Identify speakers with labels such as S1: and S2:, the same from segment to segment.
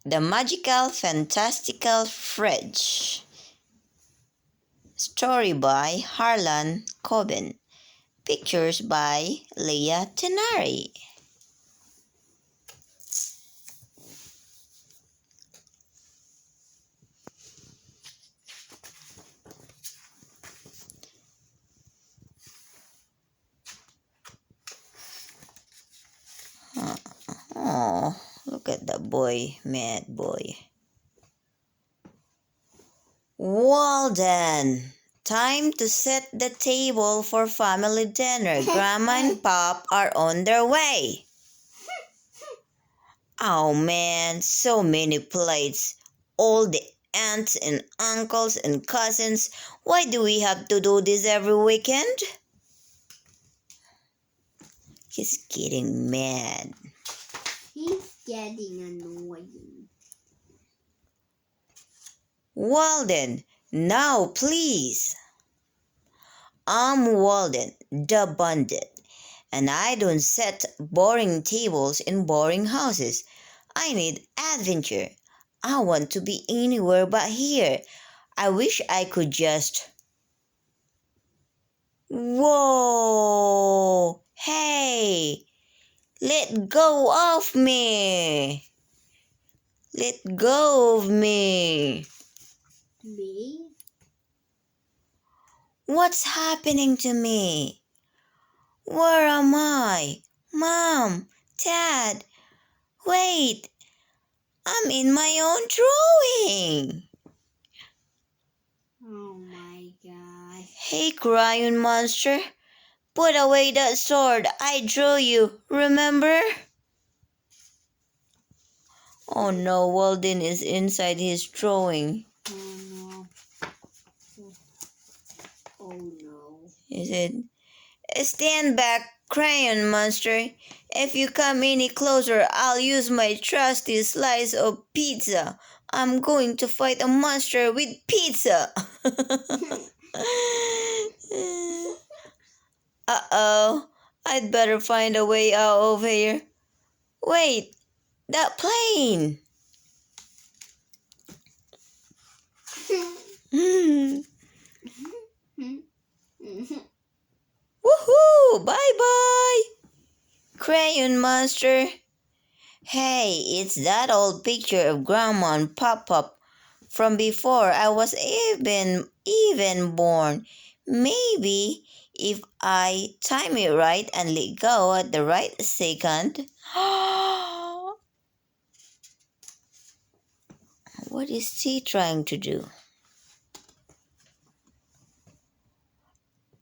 S1: The Magical Fantastical Fridge. Story by Harlan Coben. Pictures by Leah Tenari. Oh, look at the boy, mad boy. Walden, time to set the table for family dinner. Grandma and Pop are on their way. Oh man, so many plates. All the aunts and uncles and cousins. Why do we have to do this every weekend? He's getting mad.
S2: He's getting annoying.
S1: Walden, now please. I'm Walden, the bandit, and I don't set boring tables in boring houses. I need adventure. I want to be anywhere but here. I wish I could just... Whoa! Hey! Let go of me! Let go of me!
S2: Me?
S1: What's happening to me? Where am I? Mom, Dad, wait! I'm in my own drawing!
S2: Oh my gosh.
S1: Hey, crying monster, put away that sword. I drew you, remember? Oh no, Walden is inside his drawing.
S2: Oh no. Oh no.
S1: He said, stand back, crayon monster. If you come any closer, I'll use my trusty slice of pizza. I'm going to fight a monster with pizza. Uh-oh, I'd better find a way out of here. Wait, that plane. Woohoo! Bye-bye! Crayon monster. Hey, it's that old picture of Grandma and Pop-Pop from before I was even born. Maybe if I time it right and let go at the right second. What is he trying to do?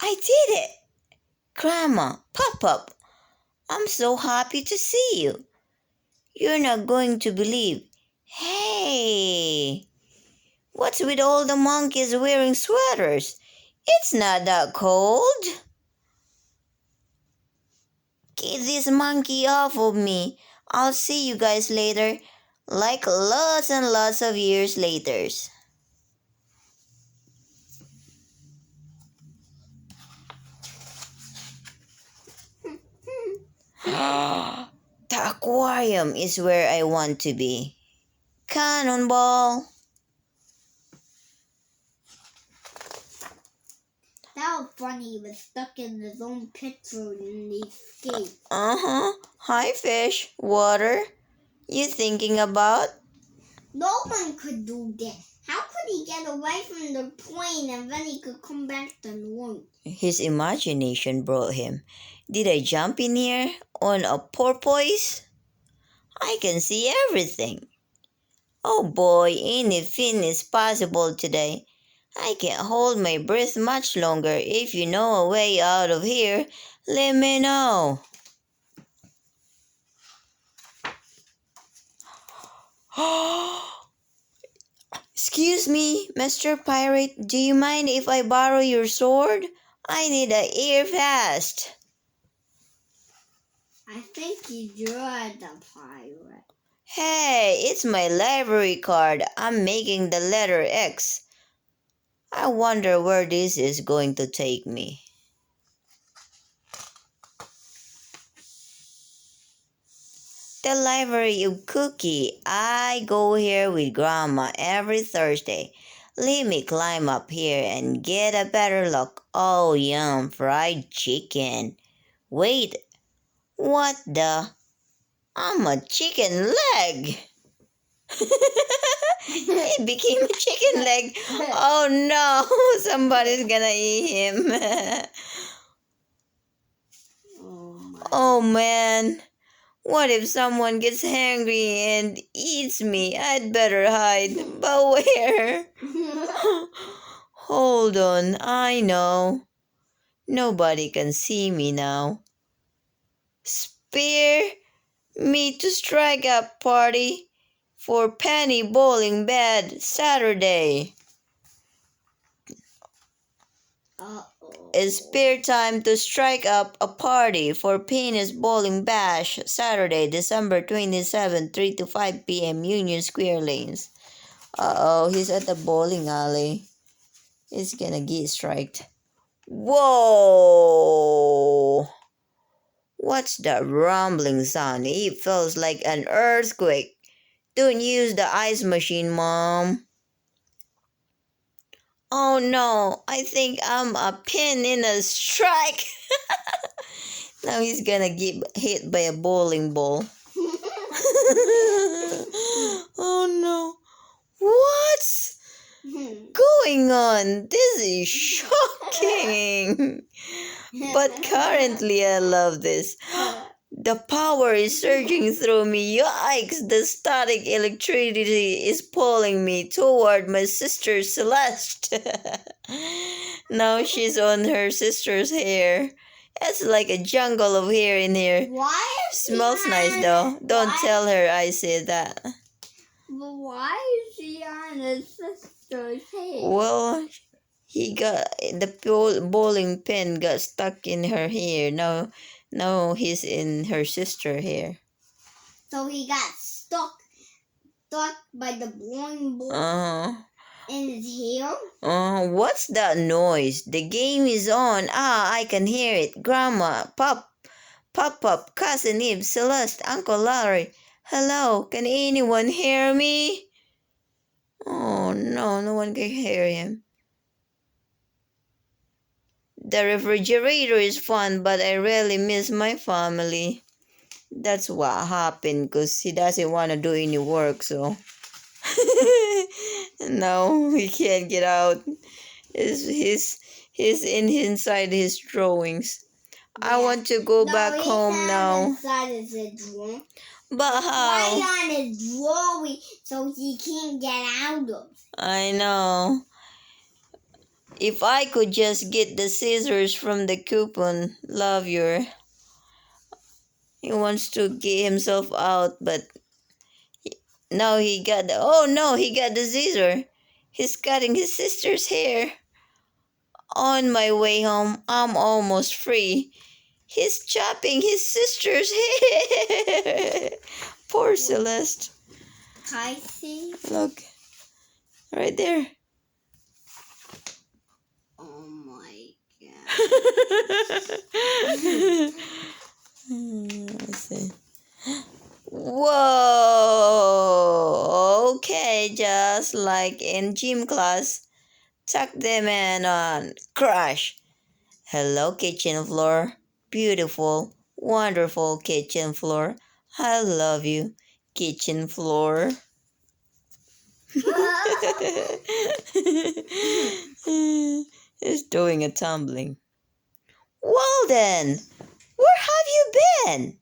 S1: I did it! Grandma, Pop-Pop, I'm so happy to see you. You're not going to believe. Hey! What's with all the monkeys wearing sweaters? It's not that cold. Get this monkey off of me. I'll see you guys later. Like lots and lots of years later. The aquarium is where I want to be. Cannonball.
S2: That was funny. He was stuck in his own picture and he escaped.
S1: Hi, fish. Water. You thinking about?
S2: No one could do this. How could he get away from the plane and then he could come back to normal?
S1: His imagination brought him. Did I jump in here on a porpoise? I can see everything. Oh boy, anything is possible today. I can't hold my breath much longer. If you know a way out of here, let me know. Excuse me, Mr. Pirate, do you mind if I borrow your sword? I need a ear fast.
S2: I think you're the pirate.
S1: Hey, it's my library card. I'm making the letter X. I wonder where this is going to take me. the library of Cookie. I go here with Grandma every Thursday. Let me climb up here and get a better look. Oh, yum, fried chicken. Wait, what the? I'm a chicken leg. It became a chicken leg. Oh no, somebody's gonna eat him. Oh man, what if someone gets hungry and eats me? I'd better hide. But where? Hold on, I know. Nobody can see me now. Spare me to strike up party for penny bowling bed Saturday. It's spare time to strike up a party for Penny's Bowling Bash Saturday, December 27, 3 to 5 p.m. Union Square Lanes. Uh-oh, he's at the bowling alley. He's gonna get striked. Whoa! What's that rumbling sound? It feels like an earthquake. Don't use the ice machine, Mom. Oh no, I think I'm a pin in a strike. Now he's gonna get hit by a bowling ball. Oh no. What's going on? This is shocking. But currently I love this. The power is surging through me. Yikes! The static electricity is pulling me toward my sister Celeste. Now she's on her sister's hair. It's like a jungle of hair in here.
S2: Why is
S1: Smells nice though. Don't tell her I said that.
S2: But why is she on his sister's hair?
S1: Well, he got the bowling pin got stuck in her hair. Now he's in her sister's hair.
S2: So he got stuck by the bowling ball in his hair?
S1: What's that noise? The game is on. Ah, I can hear it. Grandma, Pop, Cousin Eve, Celeste, Uncle Larry. Hello, can anyone hear me? Oh no, no one can hear him. The refrigerator is fun, but I really miss my family. That's what happened because he doesn't want to do any work, so. No, he can't get out. He's inside his drawings. Yeah. I want to go back home now.
S2: Inside his drawing.
S1: But how?
S2: Right on his drawing, so he can't get out of.
S1: I know. If I could just get the scissors from the coupon, love your. He wants to get himself out, but now he got the. Oh no, he got the scissor. He's cutting his sister's hair. On my way home, I'm almost free. He's chopping his sister's hair. Poor Celeste.
S2: Can I see?
S1: Look. Right there.
S2: Oh my god.
S1: Let's see. Whoa. Okay, just like in gym class. Tuck them in on. Crush. Hello, kitchen floor. Beautiful, wonderful kitchen floor. I love you, kitchen floor. He's doing a tumbling. Well then, where have you been?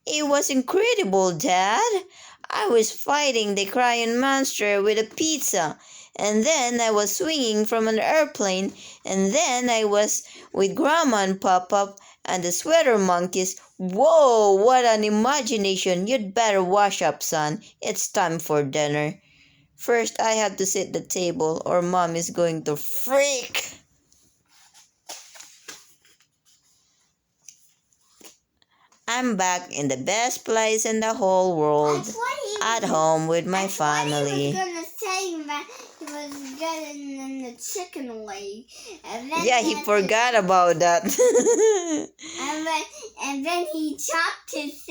S1: It was incredible, Dad. I was fighting the crying monster with a pizza, and then I was swinging from an airplane, and then I was with Grandma and Pop and the sweater monkeys. Whoa, what an imagination. You'd better wash up, son. It's time for dinner. First, I have to set the table or Mom is going to freak. I'm back in the best place in the whole world, at home with my family.
S2: He was gonna say that he was getting the chicken leg.
S1: Yeah, he forgot about that.
S2: And then he chopped his